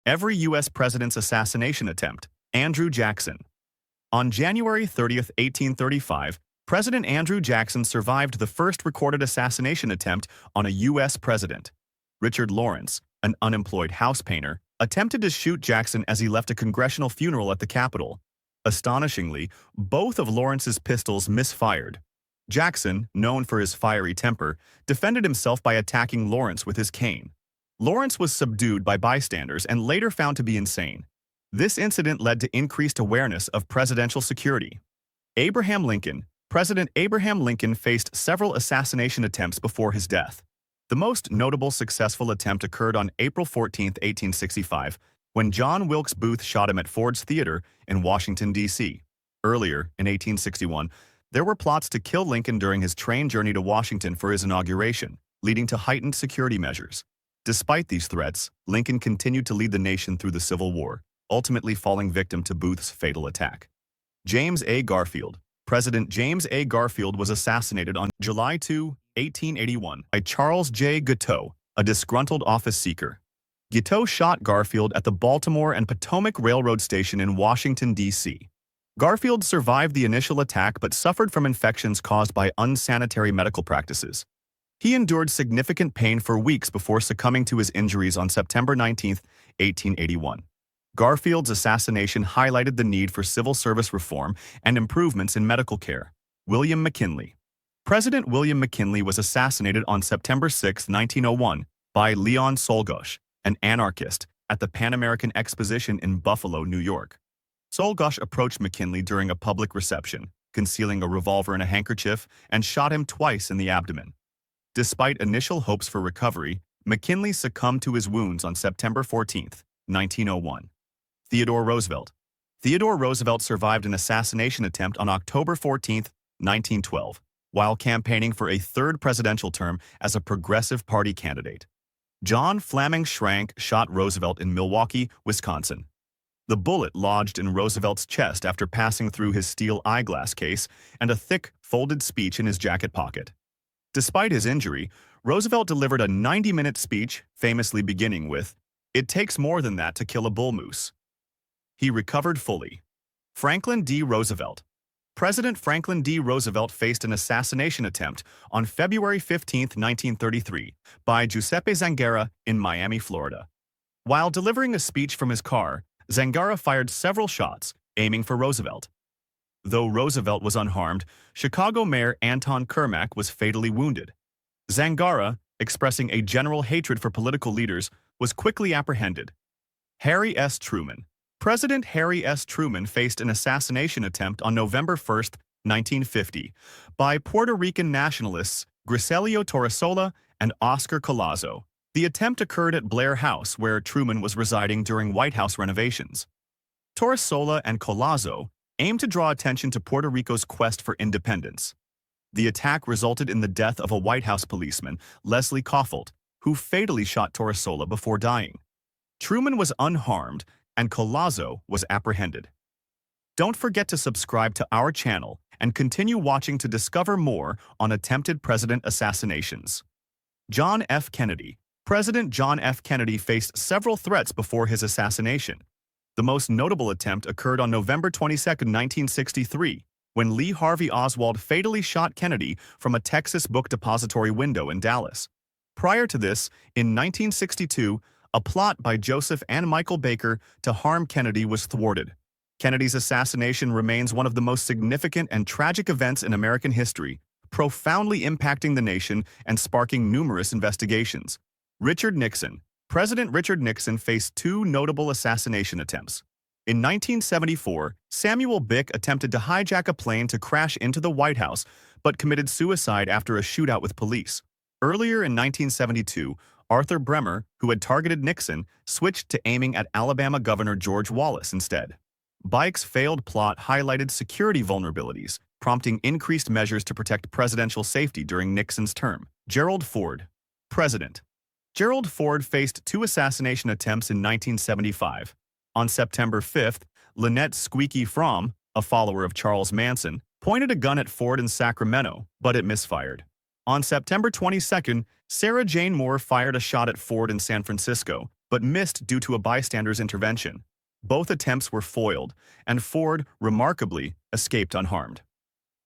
Every U.S. president's assassination attempt. Andrew Jackson. On January 30th, 1835, President Andrew Jackson survived the first recorded assassination attempt on a U.S. president. Richard Lawrence, an unemployed house painter, attempted to shoot Jackson as he left a congressional funeral at the Capitol. Astonishingly, both of Lawrence's pistols misfired. Jackson, known for his fiery temper, defended himself by attacking Lawrence with his cane. Lawrence was subdued by bystanders and later found to be insane. This incident led to increased awareness of presidential security. Abraham Lincoln. President Abraham Lincoln faced several assassination attempts before his death. The most notable successful attempt occurred on April 14, 1865, when John Wilkes Booth shot him at Ford's Theater in Washington, D.C. Earlier, in 1861, there were plots to kill Lincoln during his train journey to Washington for his inauguration, leading to heightened security measures. Despite these threats, Lincoln continued to lead the nation through the Civil War, ultimately falling victim to Booth's fatal attack. James A. Garfield. President James A. Garfield was assassinated on July 2, 1881, by Charles J. Guiteau, a disgruntled office seeker. Guiteau shot Garfield at the Baltimore and Potomac Railroad Station in Washington, D.C. Garfield survived the initial attack but suffered from infections caused by unsanitary medical practices. He endured significant pain for weeks before succumbing to his injuries on September 19, 1881. Garfield's assassination highlighted the need for civil service reform and improvements in medical care. William McKinley. President William McKinley was assassinated on September 6, 1901, by Leon Czolgosz, an anarchist, at the Pan American Exposition in Buffalo, New York. Czolgosz approached McKinley during a public reception, concealing a revolver in a handkerchief, and shot him twice in the abdomen. Despite initial hopes for recovery, McKinley succumbed to his wounds on September 14, 1901. Theodore Roosevelt. Theodore Roosevelt survived an assassination attempt on October 14, 1912, while campaigning for a third presidential term as a Progressive Party candidate. John Fleming Schrank shot Roosevelt in Milwaukee, Wisconsin. The bullet lodged in Roosevelt's chest after passing through his steel eyeglass case and a thick, folded speech in his jacket pocket. Despite his injury, Roosevelt delivered a 90-minute speech, famously beginning with, "It takes more than that to kill a bull moose." He recovered fully. Franklin D. Roosevelt. President Franklin D. Roosevelt faced an assassination attempt on February 15, 1933, by Giuseppe Zangara in Miami, Florida. While delivering a speech from his car, Zangara fired several shots, aiming for Roosevelt. Though Roosevelt was unharmed, Chicago Mayor Anton Kermack was fatally wounded. Zangara, expressing a general hatred for political leaders, was quickly apprehended. Harry S. Truman. President Harry S. Truman faced an assassination attempt on November 1, 1950, by Puerto Rican nationalists Griselio Torresola and Oscar Collazo. The attempt occurred at Blair House, where Truman was residing during White House renovations. Torresola and Collazo aimed to draw attention to Puerto Rico's quest for independence. The attack resulted in the death of a White House policeman, Leslie Coffelt, who fatally shot Torresola before dying. Truman was unharmed, and Collazo was apprehended. Don't forget to subscribe to our channel and continue watching to discover more on attempted president assassinations. John F. Kennedy. President John F. Kennedy faced several threats before his assassination. The most notable attempt occurred on November 22, 1963, when Lee Harvey Oswald fatally shot Kennedy from a Texas book depository window in Dallas. Prior to this, in 1962, a plot by Joseph and Michael Baker to harm Kennedy was thwarted. Kennedy's assassination remains one of the most significant and tragic events in American history, profoundly impacting the nation and sparking numerous investigations. Richard Nixon. President Richard Nixon faced two notable assassination attempts. In 1974, Samuel Bick attempted to hijack a plane to crash into the White House, but committed suicide after a shootout with police. Earlier in 1972, Arthur Bremer, who had targeted Nixon, switched to aiming at Alabama Governor George Wallace instead. Bick's failed plot highlighted security vulnerabilities, prompting increased measures to protect presidential safety during Nixon's term. Gerald Ford. President. Gerald Ford faced two assassination attempts in 1975. On September 5th, Lynette "Squeaky" Fromm, a follower of Charles Manson, pointed a gun at Ford in Sacramento, but it misfired. On September 22nd, Sarah Jane Moore fired a shot at Ford in San Francisco, but missed due to a bystander's intervention. Both attempts were foiled, and Ford, remarkably, escaped unharmed.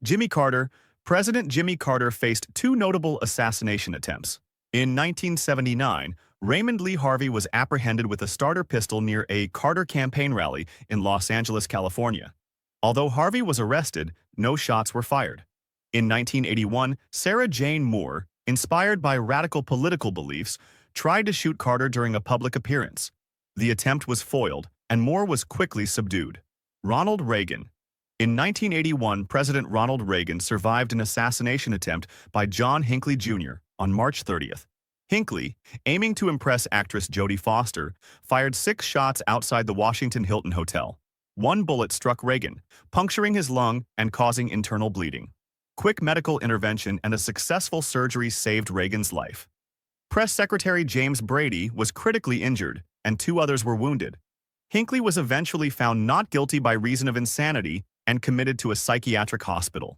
Jimmy Carter. President Jimmy Carter faced two notable assassination attempts. In 1979, Raymond Lee Harvey was apprehended with a starter pistol near a Carter campaign rally in Los Angeles, California. Although Harvey was arrested, no shots were fired. In 1981, Sarah Jane Moore, inspired by radical political beliefs, tried to shoot Carter during a public appearance. The attempt was foiled, and Moore was quickly subdued. Ronald Reagan. In 1981, President Ronald Reagan survived an assassination attempt by John Hinckley Jr. on March 30th. Hinckley, aiming to impress actress Jodie Foster, fired 6 shots outside the Washington Hilton Hotel. One bullet struck Reagan, puncturing his lung and causing internal bleeding. Quick medical intervention and a successful surgery saved Reagan's life. Press Secretary James Brady was critically injured, and 2 others were wounded. Hinckley was eventually found not guilty by reason of insanity and committed to a psychiatric hospital.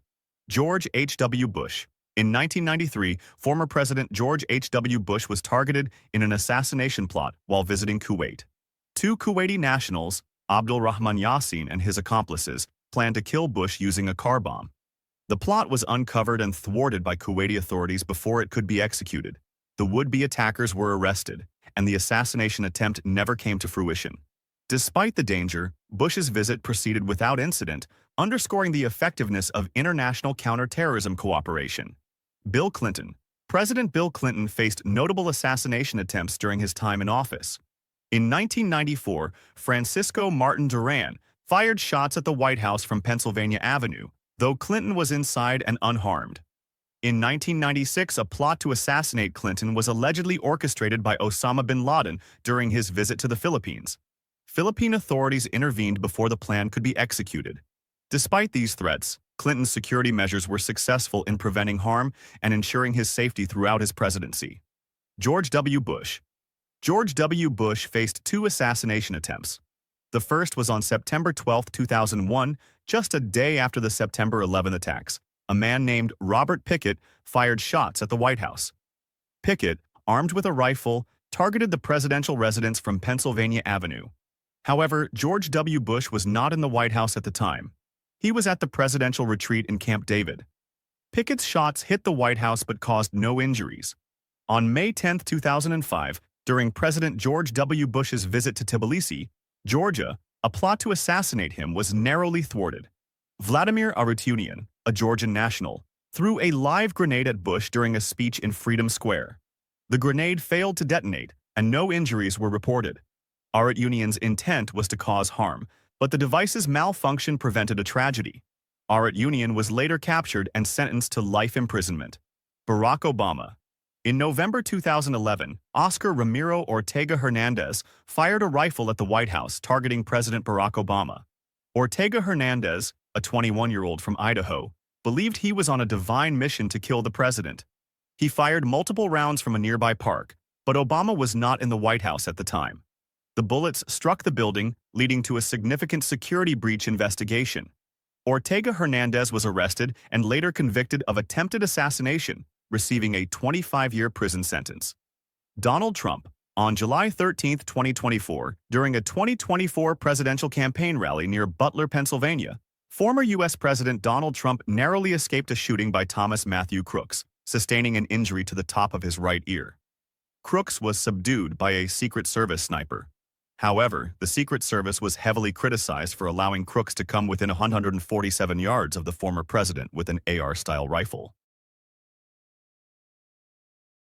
George H.W. Bush. In 1993, former President George H.W. Bush was targeted in an assassination plot while visiting Kuwait. 2 Kuwaiti nationals, Abdul Rahman Yassin and his accomplices, planned to kill Bush using a car bomb. The plot was uncovered and thwarted by Kuwaiti authorities before it could be executed. The would-be attackers were arrested, and the assassination attempt never came to fruition. Despite the danger, Bush's visit proceeded without incident, underscoring the effectiveness of international counterterrorism cooperation. Bill Clinton. President Bill Clinton faced notable assassination attempts during his time in office. In 1994, Francisco Martin Duran fired shots at the White House from Pennsylvania Avenue, though Clinton was inside and unharmed. In 1996, a plot to assassinate Clinton was allegedly orchestrated by Osama bin Laden during his visit to the Philippines. Philippine authorities intervened before the plan could be executed. Despite these threats, Clinton's security measures were successful in preventing harm and ensuring his safety throughout his presidency. George W. Bush. George W. Bush faced 2 assassination attempts. The first was on September 12, 2001, just a day after the September 11 attacks. A man named Robert Pickett fired shots at the White House. Pickett, armed with a rifle, targeted the presidential residence from Pennsylvania Avenue. However, George W. Bush was not in the White House at the time. He was at the presidential retreat in Camp David. Pickett's shots hit the White House but caused no injuries. On May 10, 2005, during President George W. Bush's visit to Tbilisi, Georgia, a plot to assassinate him was narrowly thwarted. Vladimir Arutyunian, a Georgian national, threw a live grenade at Bush during a speech in Freedom Square. The grenade failed to detonate, and no injuries were reported. Arutyunian's intent was to cause harm, but the device's malfunction prevented a tragedy. Arutyunian was later captured and sentenced to life imprisonment. Barack Obama. In November 2011, Oscar Ramiro Ortega Hernandez fired a rifle at the White House targeting President Barack Obama. Ortega Hernandez, a 21-year-old from Idaho, believed he was on a divine mission to kill the president. He fired multiple rounds from a nearby park, but Obama was not in the White House at the time. The bullets struck the building, leading to a significant security breach investigation. Ortega Hernandez was arrested and later convicted of attempted assassination, receiving a 25-year prison sentence. Donald Trump. On July 13, 2024, during a 2024 presidential campaign rally near Butler, Pennsylvania, former U.S. President Donald Trump narrowly escaped a shooting by Thomas Matthew Crooks, sustaining an injury to the top of his right ear. Crooks was subdued by a Secret Service sniper. However, the Secret Service was heavily criticized for allowing Crooks to come within 147 yards of the former president with an AR-style rifle.